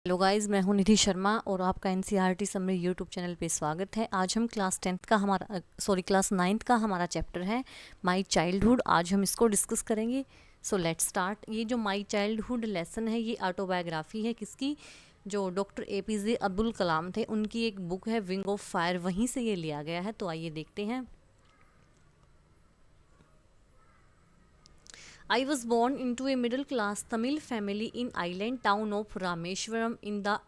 Hello guys, मैं हूं निधि शर्मा और आपका एनसीईआरटी समरी यूट्यूब चैनल पे स्वागत है। आज हम क्लास 9th का हमारा चैप्टर है माय चाइल्डहुड। आज हम इसको डिस्कस करेंगे। So let's start. ये जो माय चाइल्डहुड लेसन है, ये ऑटोबायोग्राफी है किसकी? जो डॉक्टर एपीजे अब्दुल कलाम थे, उनकी एक बुक है विंग ऑफ फायर, वहीं से ये लिया गया है। तो आइए देखते हैं। I was born into a middle class Tamil family in island town of Rameswaram in the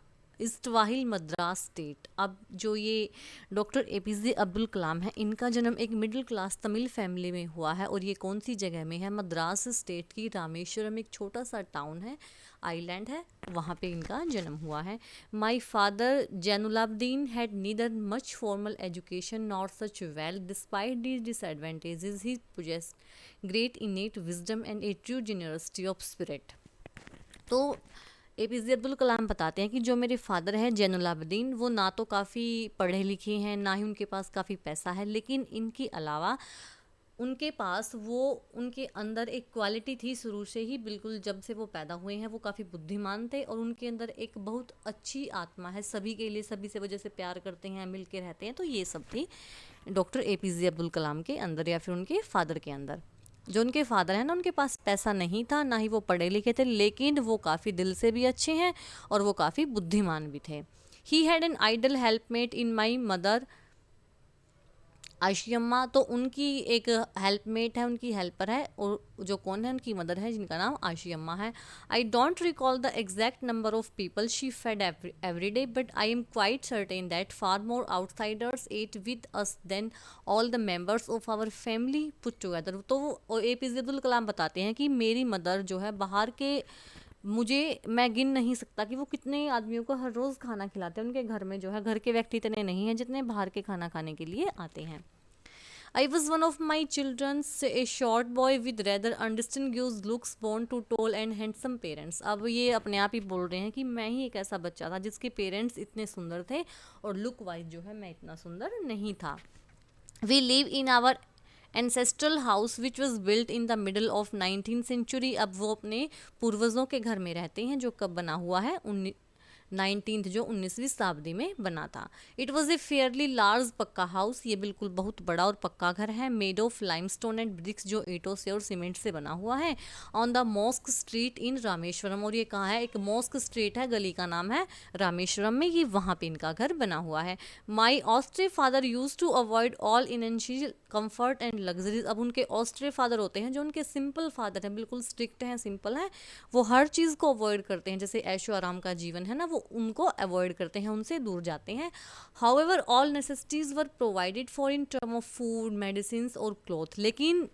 erstwhile Madras state. अब जो ये डॉक्टर एपीजे अब्दुल कलाम है, इनका जन्म एक मिडिल क्लास तमिल फैमिली में हुआ है। और ये कौन सी जगह में है? मद्रास स्टेट की रामेश्वरम, एक छोटा सा टाउन है, आइलैंड है, वहाँ पे इनका जन्म हुआ है। My father Jainulabdeen had neither much formal education not such wealth despite these disadvantages he possessed great innate wisdom and a true generosity of spirit। तो एपीजे अब्दुल कलाम बताते हैं कि जो मेरे फादर हैं जैनुलाब्दीन, वो ना तो काफ़ी पढ़े लिखे हैं, ना ही उनके पास काफ़ी पैसा है, लेकिन इनके अलावा उनके पास उनके अंदर एक क्वालिटी थी शुरू से ही। बिल्कुल जब से वो पैदा हुए हैं, वो काफ़ी बुद्धिमान थे और उनके अंदर एक बहुत अच्छी आत्मा है, सभी के लिए, सभी से वजह से प्यार करते हैं, मिल के रहते हैं। तो ये सब थी डॉक्टर एपीजे अब्दुल कलाम के अंदर, या फिर उनके फादर के अंदर। जो उनके फादर हैं ना, उनके पास पैसा नहीं था, ना ही वो पढ़े लिखे थे, लेकिन वो काफ़ी दिल से भी अच्छे हैं और वो काफ़ी बुद्धिमान भी थे। He had an ideal helpmate in my mother Ashiamma. तो उनकी एक हेल्पमेट है, उनकी हेल्पर है, और जो कौन है, उनकी मदर है, जिनका नाम आशियम्मा है। I don't recall the exact number of people she fed every day, but I am quite certain that far more outsiders ate with us than all the members of our family put together. तो एपीजे अब्दुल कलाम बताते हैं कि मेरी mother जो है, बाहर के, मैं गिन नहीं सकता कि वो कितने आदमियों को हर रोज़ खाना खिलाते हैं। उनके घर में जो है, घर के व्यक्ति इतने नहीं हैं जितने बाहर के खाना खाने के लिए आते हैं। I was one of my children's a short boy with rather undistinguished looks born to tall and handsome parents। अब ये अपने आप ही बोल रहे हैं कि मैं ही एक ऐसा बच्चा था जिसके पेरेंट्स इतने सुंदर थे और लुक वाइज जो है मैं इतना सुंदर नहीं था। We live in our ancestral house which was built in the middle of 19th century. अब वो अपने पूर्वजों के घर में रहते हैं, जो कब बना हुआ है, 19th, जो 19वीं शताब्दी में बना था। It was a fairly large pucca house. ये बिल्कुल बहुत बड़ा और पक्का घर है, made of limestone and bricks, जो ईंटों से और सीमेंट से बना हुआ है। On the Mosque Street in Rameswaram. और ये कहाँ है? एक मॉस्क स्ट्रीट है, गली का नाम है रामेश्वरम में, ये वहाँ पे इनका घर बना हुआ है। My austere father used to avoid all inessential comfort and luxuries. अब उनके ऑस्ट्रे फादर होते हैं, जो उनके सिंपल फादर हैं, बिल्कुल स्ट्रिक्ट हैं, सिंपल हैं, वो हर चीज़ को अवॉइड करते हैं। जैसे ऐशो आराम का जीवन है ना, वो उनको अवॉइड करते हैं, उनसे दूर जाते हैं। However all necessities were provided for in term of food, medicine और क्लॉथ। लेकिन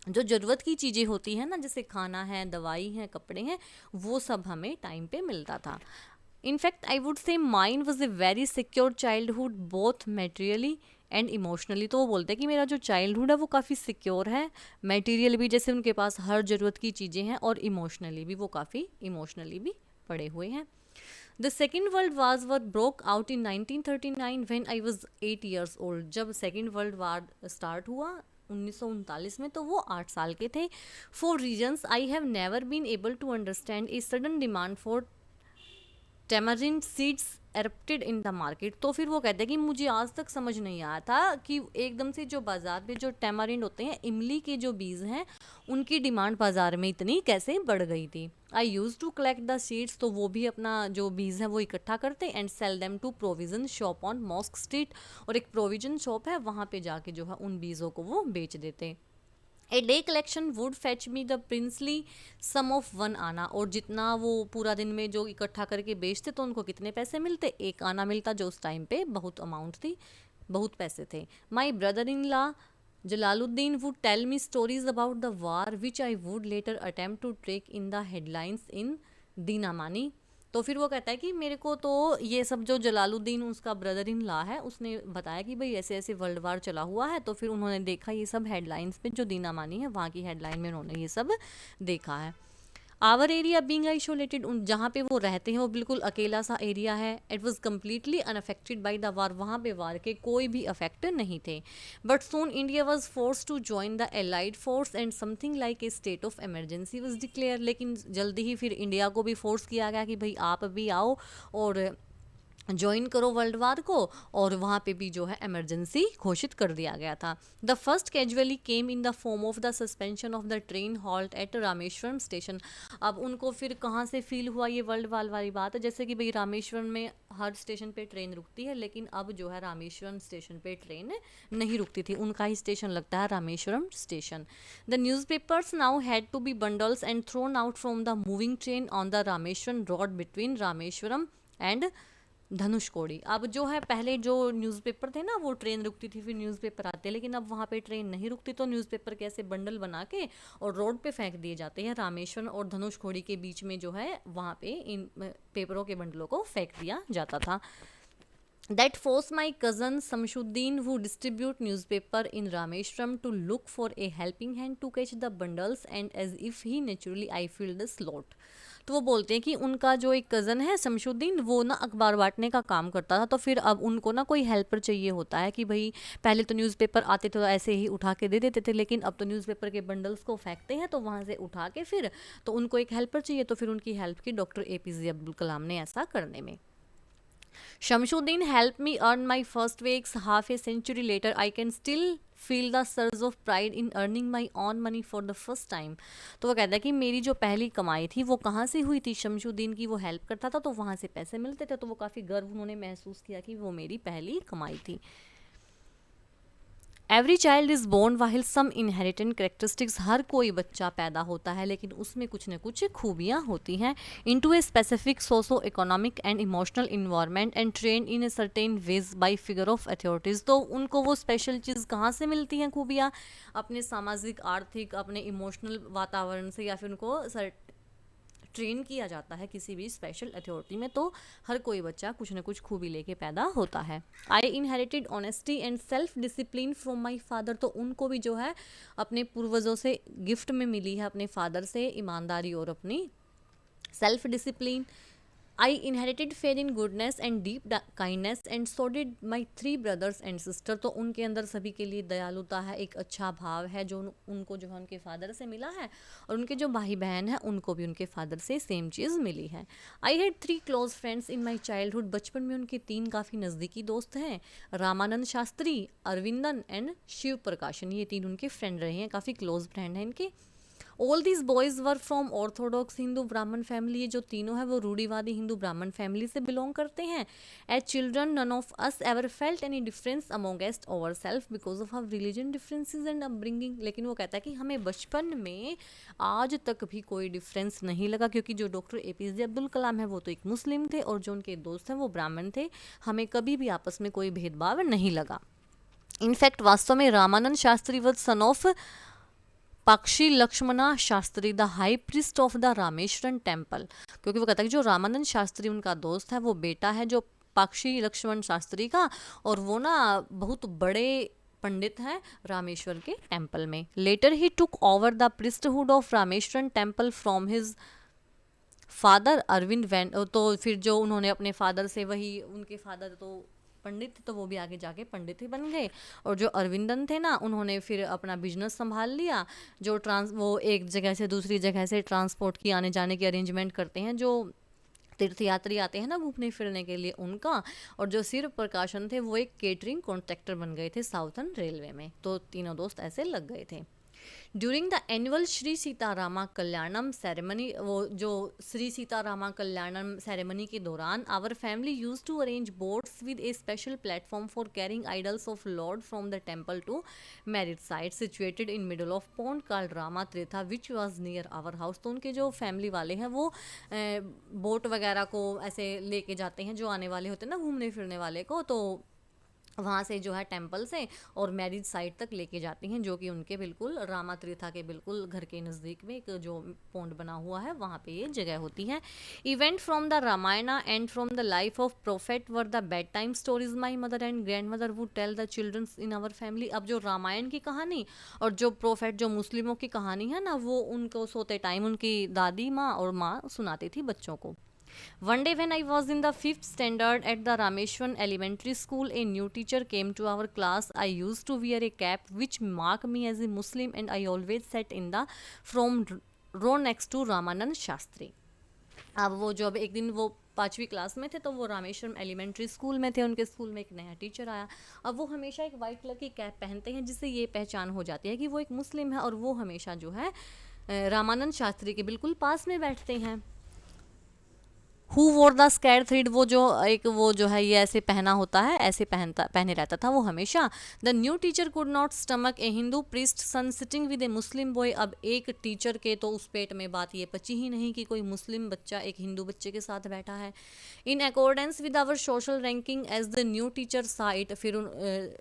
जो ज़रूरत की चीज़ें होती हैं ना, जैसे खाना है, दवाई है, कपड़े हैं, वो सब हमें टाइम पे मिलता था। In fact I would say mine was a very secure childhood both materially and emotionally. तो वो बोलते हैं कि मेरा जो चाइल्डहुड है वो काफ़ी सिक्योर है, मेटीरियल भी, जैसे उनके पास हर ज़रूरत की चीज़ें हैं, और इमोशनली भी वो काफ़ी इमोशनली भी पड़े हुए हैं। द सेकेंड वर्ल्ड वार वर broke out in 1939 when I was 8 years old. जब सेकेंड वर्ल्ड वार स्टार्ट हुआ 1939 में, तो वो 8 साल के थे। For reasons I have never been able to understand a sudden demand for tamarind seeds erupted in the market. तो फिर वो कहते हैं कि मुझे आज तक समझ नहीं आया था कि एकदम से जो बाजार में जो टैमरिंड होते हैं, इमली के जो बीज हैं, उनकी डिमांड बाजार में इतनी कैसे बढ़ गई थी। I used to collect the seeds. तो वो भी अपना जो बीज है वो इकट्ठा करते and sell them to provision shop on Mosque Street. और एक प्रोविजन शॉप है, वहाँ पे जाके जो है उन बीजों को वो बेच देते। A day collection would fetch me the princely sum of 1 anna. और जितना वो पूरा दिन में जो इकट्ठा करके बेचते, तो उनको कितने पैसे मिलते? 1 आना मिलता, जो उस टाइम पे बहुत अमाउंट थी, बहुत पैसे थे। My brother in law Jalaluddin would tell me stories about the war which I would later attempt to trace in the headlines in Dinamani. तो फिर वो कहता है कि मेरे को तो ये सब, जो जलालुद्दीन उसका ब्रदर इन लॉ है, उसने बताया कि भाई ऐसे ऐसे वर्ल्ड वार चला हुआ है। तो फिर उन्होंने देखा ये सब हेडलाइंस पे, जो दीनामानी है वहाँ की हेडलाइन में उन्होंने ये सब देखा है। आवर एरिया बीइंग आइसोलेटेड, उन जहाँ पे वो रहते हैं वो बिल्कुल अकेला सा एरिया है. It was completely unaffected by the war, वहाँ पे वार के कोई भी अफेक्ट नहीं थे. But soon India was force to join the allied force and something like a state of emergency was declare. लेकिन जल्दी ही फिर इंडिया को भी फोर्स किया गया कि भाई आप भी आओ और ज्वाइन करो वर्ल्ड वार को, और वहाँ पे भी जो है इमरजेंसी घोषित कर दिया गया था. The first casualty came in the form of the suspension of the train halt at Rameswaram station. अब उनको फिर कहाँ से फील हुआ ये वर्ल्ड वार वाली बात है, जैसे कि भाई रामेश्वरम में हर स्टेशन पे ट्रेन रुकती है, लेकिन अब जो है रामेश्वरम स्टेशन पे ट्रेन नहीं रुकती थी, उनका ही स्टेशन लगता है Rameswaram station. The newspapers now had to be bundles and thrown out from the moving train on the Rameswaram road between Rameswaram and Dhanushkodi. अब जो है पहले जो न्यूज़पेपर थे ना वो ट्रेन रुकती थी फिर न्यूज़पेपर आते, लेकिन अब वहाँ पे ट्रेन नहीं रुकती तो न्यूज़पेपर कैसे बंडल बना के और रोड पे फेंक दिए जाते हैं. रामेश्वरम और धनुषकोडी के बीच में जो है वहाँ पे इन पेपरों के बंडलों को फेंक दिया जाता था. That forced my cousin Samshuddin, who distribute newspaper in Rameshwaram, to look for a helping hand to catch the bundles, and as if he naturally I filled the slot. तो वो बोलते हैं कि उनका जो एक कज़न है शमशुद्दीन, वो ना अखबार बांटने का काम करता था, तो फिर अब उनको ना कोई हेल्पर चाहिए होता है कि भाई पहले तो न्यूज़पेपर आते थे तो ऐसे ही उठा के दे देते थे, लेकिन अब तो न्यूज़पेपर के बंडल्स को फेंकते हैं तो वहाँ से उठा के फिर तो उनको एक हेल्पर चाहिए, तो फिर उनकी हेल्प की डॉक्टर APJ अब्दुल कलाम ने ऐसा करने में. Shamsuddin helped me earn my first wakes. Half a century later, I can still feel the surge of pride in earning my own money for the first time. तो वो कहता है कि मेरी जो पहली कमाई थी वो कहाँ से हुई थी, शमशुद्दीन की वो हेल्प करता था तो वहाँ से पैसे मिलते थे, तो वो काफ़ी गर्व उन्होंने महसूस किया कि वो मेरी पहली कमाई थी. Every child is born with some inherited characteristics. हर कोई बच्चा पैदा होता है लेकिन उसमें कुछ न कुछ खूबियाँ होती हैं. Into a specific socio economic and emotional environment and train in a certain veg bye figure of authorities. तो उनको वो स्पेशल चीज़ कहाँ से मिलती हैं खूबियाँ, अपने सामाजिक आर्थिक अपने इमोशनल वातावरण से, या फिर उनको ट्रेन किया जाता है किसी भी स्पेशल अथॉरिटी में. तो हर कोई बच्चा कुछ ना कुछ खूबी लेके पैदा होता है. आई inherited honesty and self discipline from my father. तो उनको भी जो है अपने पूर्वजों से गिफ्ट में मिली है, अपने फादर से ईमानदारी और अपनी self discipline. I inherited faith in goodness and deep kindness and so did my 3 brothers and sister. तो उनके अंदर सभी के लिए दयालुता है, एक अच्छा भाव है जो उनको जो है उनके फादर से मिला है, और उनके जो भाई बहन हैं उनको भी उनके फादर से सेम चीज़ मिली है. I had 3 close friends in my childhood. बचपन में उनके 3 काफ़ी नज़दीकी दोस्त हैं, रामानंद शास्त्री, अरविंदन एंड शिव प्रकाशन. ये 3 उनके फ्रेंड रहे हैं, काफ़ी क्लोज फ्रेंड हैं इनके. All these boys were from Orthodox Hindu ब्राह्मण फैमिली. ये जो तीनों हैं वो रूढ़ीवादी हिंदू ब्राह्मण फैमिली से बिलोंग करते हैं. As children none of us ever felt any difference amongst ourselves because of our religion differences and upbringing. लेकिन वो कहता है कि हमें बचपन में आज तक भी कोई डिफरेंस नहीं लगा, क्योंकि जो डॉक्टर APJ अब्दुल कलाम है वो तो एक मुस्लिम थे और जो उनके दोस्त हैं वो ब्राह्मण थे. हमें कभी भी आपस में कोई भेदभाव नहीं लगा. इनफैक्ट वास्तव में Ramanand Shastri was son of Pakshi Lakshmana Shastri, the high priest of the Rameswaram temple. क्योंकि वो कहता है कि जो रामानंद शास्त्री उनका दोस्त है वो बेटा है जो पक्षी लक्ष्मण शास्त्री का, और वो ना बहुत बड़े पंडित हैं रामेश्वर के टेम्पल में. Later he took over the priesthood of Rameswaram temple from his father Arvind वैन. तो फिर जो उन्होंने अपने फादर से, वही उनके फादर तो पंडित थे तो वो भी आगे जाके पंडित ही बन गए, और जो अरविंदन थे ना उन्होंने फिर अपना बिजनेस संभाल लिया. जो वो एक जगह से दूसरी जगह से ट्रांसपोर्ट की आने जाने की अरेंजमेंट करते हैं, जो तीर्थयात्री आते हैं ना घूमने फिरने के लिए उनका. और जो सिर प्रकाशन थे वो एक केटरिंग कॉन्ट्रैक्टर बन गए थे साउथर्न रेलवे में. तो तीनों दोस्त ऐसे लग गए थे. During the annual Shri Sitarama Kalyanam ceremony, वो जो श्री सीतारामा कल्याणम सेरेमनी के दौरान our family used to arrange boats with a special platform for carrying idols of lord from the temple to marriage site situated in middle of pond called Rama Theertha which was near our house. तो उनके जो family वाले हैं वो boat वगैरह को ऐसे लेके जाते हैं जो आने वाले होते हैं ना घूमने फिरने वाले को, तो वहाँ से जो है टेम्पल से और मैरिज साइट तक लेके जाती हैं, जो कि उनके बिल्कुल रामा तीर्था के बिल्कुल घर के नज़दीक में एक जो पौंड बना हुआ है वहाँ पे ये जगह होती है। Event from the Ramayana and from the life of Prophet were the bedtime stories my mother and grandmother would tell the childrens in our family. अब जो रामायण की कहानी और जो प्रोफेट जो मुस्लिमों की कहानी है ना, वो उनको सोते टाइम उनकी दादी माँ और माँ सुनाती थी बच्चों को। One day, when I was in the fifth standard at the Rameshwaran Elementary School, a new teacher came to our class. I used to wear a cap which marked me as a Muslim, and I always sat in the front row next to Ramanand Shastri. अब वो जब एक दिन वो 5वीं class में थे तो वो रामेश्वरम एलिमेंट्री स्कूल में थे, उनके स्कूल में एक नया टीचर आया। अब वो हमेशा एक वाइट कलर की कैप पहनते हैं जिससे ये पहचान हो जाती है कि वो एक मुस्लिम है, और वो हमेशा जो है रामानंद शास्त्री के बिल्कुल पास में बैठते हैं। हु वोर द स्कैर थ्रीड, वो जो एक वो जो है ये ऐसे पहना होता है, ऐसे पहने रहता था वो हमेशा। The new teacher could not stomach a Hindu priest son sitting with a Muslim boy. अब एक टीचर के तो उस पेट में बात ये पची ही नहीं कि कोई मुस्लिम बच्चा एक हिंदू बच्चे के साथ बैठा है। In accordance with our social ranking as the new teacher sight, फिर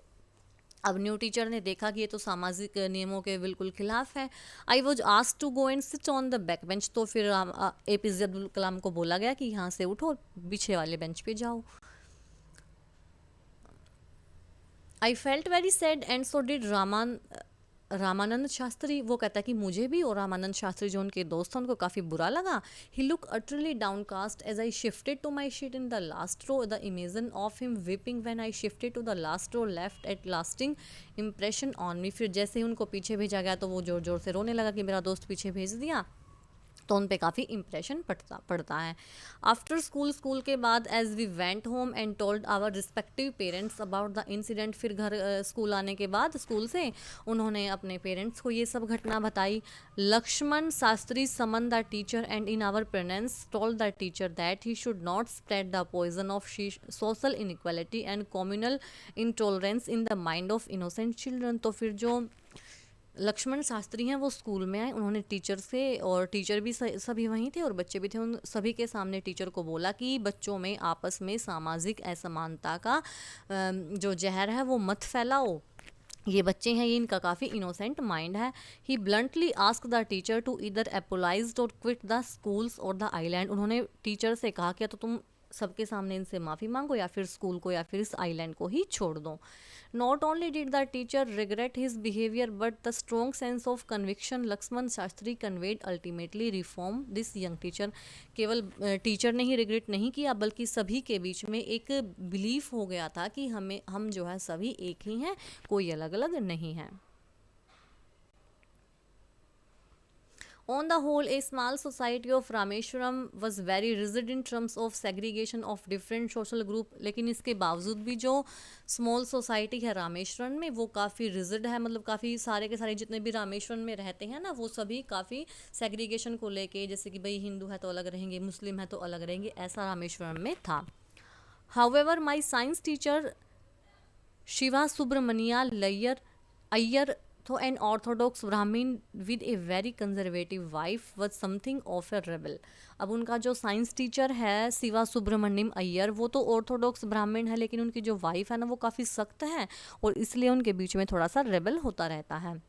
अब न्यू टीचर ने देखा कि ये तो सामाजिक नियमों के बिल्कुल खिलाफ है। I was asked to go and sit on the back bench, तो फिर APJ अब्दुल कलाम को बोला गया कि यहाँ से उठो, पीछे वाले बेंच पे जाओ। I felt very sad and so did Ramanand Shastri. वो कहता है कि मुझे भी और रामानंद शास्त्री जो उनके दोस्त हैं उनको काफ़ी बुरा लगा। He look utterly downcast as I shifted to my seat in the last row. The image of him weeping when I shifted to the last row left at lasting impression on me. फिर जैसे ही उनको पीछे भेजा गया तो वो जोर जोर से रोने लगा कि मेरा दोस्त पीछे भेज दिया, तो उन पे काफ़ी इम्प्रेशन पड़ता है। आफ्टर स्कूल के बाद as we went home and told our respective parents about the incident, फिर घर स्कूल आने के बाद स्कूल से उन्होंने अपने पेरेंट्स को ये सब घटना बताई। Lakshmana Shastri summon the teacher and in our presence told the teacher that he should not spread the poison of social inequality and communal intolerance in the mind of innocent children. तो फिर जो लक्ष्मण शास्त्री हैं वो स्कूल में आए, उन्होंने टीचर से, और टीचर भी सभी वहीं थे और बच्चे भी थे, उन सभी के सामने टीचर को बोला कि बच्चों में आपस में सामाजिक असमानता का जो जहर है वो मत फैलाओ। ये बच्चे हैं, ये इनका काफ़ी इनोसेंट माइंड है। He bluntly ask the teacher to either apologise or quit the schools or the island. उन्होंने टीचर से कहा कि तो तुम सबके सामने इनसे माफ़ी मांगो या फिर स्कूल को या फिर इस आइलैंड को ही छोड़ दो। Not only did the teacher regret his behaviour but the strong sense of conviction Lakshmana Sastry conveyed ultimately reform this young teacher. केवल टीचर ने ही रिग्रेट नहीं किया बल्कि सभी के बीच में एक बिलीफ हो गया था कि हम जो है सभी एक ही हैं, कोई अलग अलग नहीं है। On the whole, a small society of Rameshwaram was very rigid in terms of segregation of different social group. लेकिन इसके बावजूद भी जो स्मॉल सोसाइटी है रामेश्वरम में वो काफ़ी रिजिड है, मतलब काफ़ी सारे के सारे जितने भी रामेश्वरम में रहते हैं ना वो सभी काफ़ी सेग्रीगेशन को लेके, जैसे कि भाई हिंदू है तो अलग रहेंगे, मुस्लिम है तो अलग रहेंगे, ऐसा रामेश्वरम में था। However, my science teacher Shiva Subramania Iyer, though an orthodox Brahmin with a very conservative wife, was something of a rebel. अब उनका जो साइंस टीचर है शिवा सुब्रमण्यम अय्यर, वो तो ऑर्थोडॉक्स ब्राह्मण है लेकिन उनकी जो वाइफ है ना वो काफ़ी सख्त है और इसलिए उनके बीच में थोड़ा सा रेबल होता रहता है।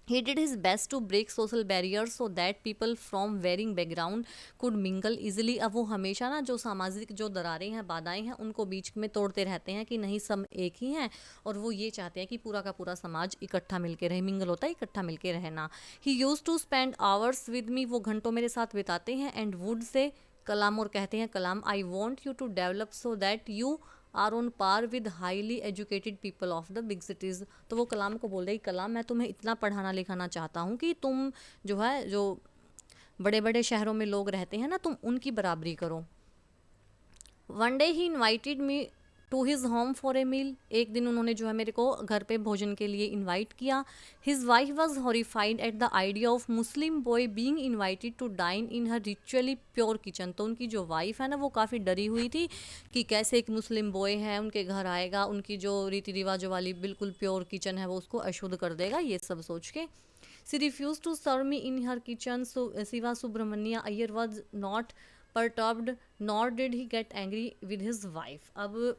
He did his best to break social barriers so that people from varying background could mingle easily. अब वो हमेशा ना जो सामाजिक जो दरारें हैं, बाधाएं हैं, उनको बीच में तोड़ते रहते हैं कि नहीं सब एक ही हैं, और वो ये चाहते हैं कि पूरा का पूरा समाज इकट्ठा मिलके रहे। मिंगल होता है इकट्ठा मिलके रहना। He used to spend hours with me, वो घंटों मेरे साथ बिताते हैं, and would say कलाम, और कहते हैं Kalam, I want you to develop so that you are on par with highly educated people of the big cities. तो वो कलाम को बोल रही, कलाम मैं तुम्हें इतना पढ़ाना लिखाना चाहता हूँ कि तुम जो है जो बड़े बड़े शहरों में लोग रहते हैं ना तुम उनकी बराबरी करो। One day he invited me to his home for a meal, एक दिन उन्होंने जो है मेरे को घर पे भोजन के लिए इनवाइट किया। His wife was horrified at the idea of Muslim boy being invited to dine in her ritually pure kitchen. तो उनकी जो वाइफ है ना वो काफ़ी डरी हुई थी कि कैसे एक मुस्लिम बॉय है उनके घर आएगा, उनकी जो रीति रिवाजों वाली बिल्कुल प्योर किचन है वो उसको अशुद्ध कर देगा, ये सब सोच के। She refuse to serve me in her kitchen. Shiva Subramanya Iyer was not perturbed nor did he get angry with his wife। अब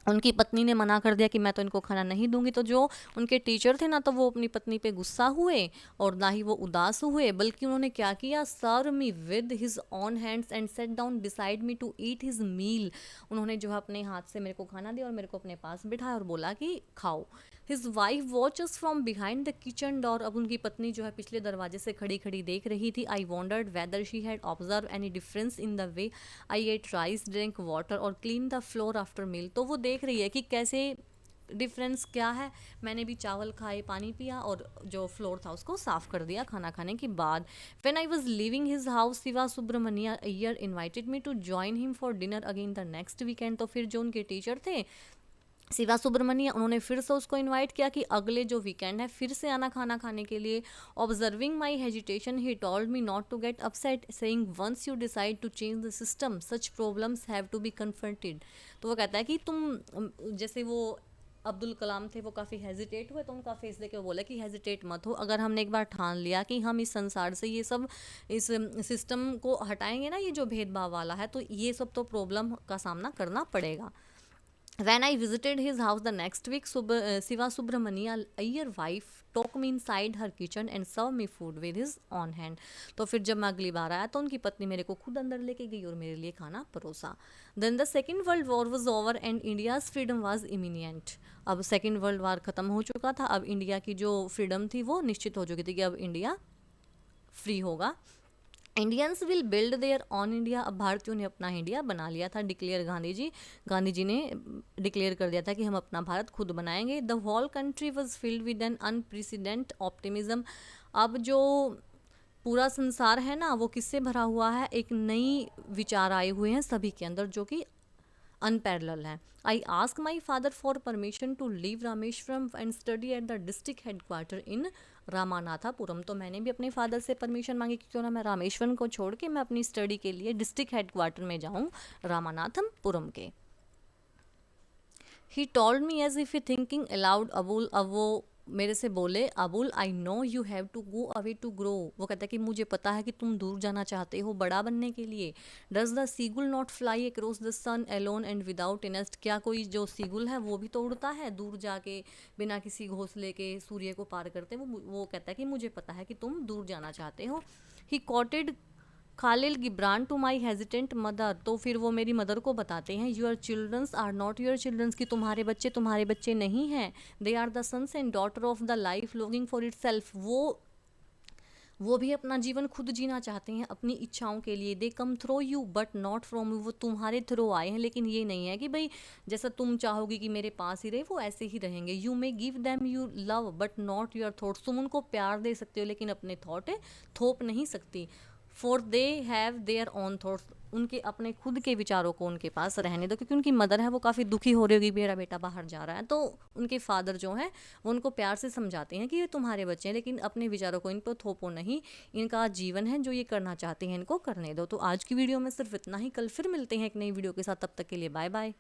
उनकी पत्नी ने मना कर दिया कि मैं तो इनको खाना नहीं दूंगी। तो जो उनके टीचर थे ना, तो वो अपनी पत्नी पे गुस्सा हुए और ना ही वो उदास हुए, बल्कि उन्होंने क्या किया, serve me with his own hands and sat down beside me to eat his meal. उन्होंने जो है अपने हाथ से मेरे को खाना दिया और मेरे को अपने पास बिठाया और बोला कि खाओ। His wife watches from behind the kitchen door. अब उनकी पत्नी जो है पिछले दरवाजे से खड़ी खड़ी देख रही थी। I wondered whether she had observe any difference in the way I ate rice, drink water or clean the floor after meal. तो वो देख रही है कि कैसे डिफरेंस क्या है, मैंने भी चावल खाए, पानी पिया और जो फ्लोर था उसको साफ कर दिया खाना खाने के बाद। When I was living his house, Shiva Subramania Iyer invited me to join him for dinner again the next weekend. तो फिर जो उनके टीचर थे शिवा सुब्रमण्य, उन्होंने फिर से उसको इनवाइट किया कि अगले जो वीकेंड है फिर से आना खाना खाने के लिए। Observing my hesitation he told me not to get upset, saying once you decide to change the system such problems have to be confronted. तो वो कहता है कि तुम, जैसे वो अब्दुल कलाम थे, वो काफ़ी हेजिटेट हुए तो उनका फेस देके वो बोले कि हेजिटेट मत हो, अगर हमने एक बार ठान लिया कि हम इस संसार से ये सब इस सिस्टम को हटाएंगे ना, ये जो भेदभाव वाला है, तो ये सब तो प्रॉब्लम का सामना करना पड़ेगा। When I visited his house the next week, Shiva Subramania Iyer wife took me inside her kitchen and served me food with his own hand. तो फिर जब मैं अगली बार आया तो उनकी पत्नी मेरे को खुद अंदर लेके गई और मेरे लिए खाना परोसा। Then the Second World War was over and India's freedom was imminent. अब सेकेंड वर्ल्ड वार ख़त्म हो चुका था, अब इंडिया की जो फ्रीडम थी वो निश्चित हो चुकी थी कि अब इंडिया फ्री होगा। Indians will build their on India. अब भारतीयों ने अपना इंडिया बना लिया था, डिक्लेयर गांधी जी ने डिक्लेयर कर दिया था कि हम अपना भारत खुद बनाएंगे। The whole country was filled with an unprecedented optimism. अब जो पूरा संसार है ना, वो किससे भरा हुआ है, एक नई विचार आए हुए हैं सभी के अंदर जो कि अनपैरेलल है। I ask my father for permission to leave Rameswaram and study at the district headquarter in Ramanathapuram. तो मैंने भी अपने फादर से परमिशन मांगी कि क्यों ना मैं रामेश्वरम को छोड़ के मैं अपनी स्टडी के लिए डिस्ट्रिक्ट हेडक्वार्टर में जाऊँ रामानाथपुरम के। He told me as if he thinking aloud Abul. अब वो मेरे से बोले, Abul I know you have to go away to grow. वो कहता है कि मुझे पता है कि तुम दूर जाना चाहते हो बड़ा बनने के लिए। Does the seagull not fly across the sun alone and without a nest. क्या कोई जो सीगुल है वो भी तो उड़ता है दूर जाके बिना किसी घोंसले के सूर्य को पार करते। वो कहता है कि मुझे पता है कि तुम दूर जाना चाहते हो। He quoted Khalil Gibran to my hesitant mother. तो फिर वो मेरी मदर को बताते हैं, your children are not your children, कि तुम्हारे बच्चे नहीं हैं। They are the sons and daughter of the life longing for itself. वो भी अपना जीवन खुद जीना चाहते हैं अपनी इच्छाओं के लिए। They come through you but not from you. वो तुम्हारे थ्रो आए हैं, लेकिन ये नहीं है कि भाई जैसा तुम चाहोगी कि मेरे पास ही रहे, वो ऐसे ही रहेंगे। You may give them you love but not your thoughts. तुम उनको प्यार दे सकते हो लेकिन अपने थॉट थोप नहीं सकती। For they have their own thoughts. उनके अपने खुद के विचारों को उनके पास रहने दो, क्योंकि उनकी मदर है वो काफ़ी दुखी हो रही होगी, मेरा बेटा बाहर जा रहा है। तो उनके फादर जो हैं वो उनको प्यार से समझाते हैं कि ये तुम्हारे बच्चे हैं, लेकिन अपने विचारों को इन पर थोपो नहीं, इनका जीवन है, जो ये करना चाहते हैं इनको करने दो। तो आज की वीडियो में सिर्फ इतना ही, कल फिर मिलते हैं एक नई वीडियो के साथ, तब तक के लिए बाय बाय।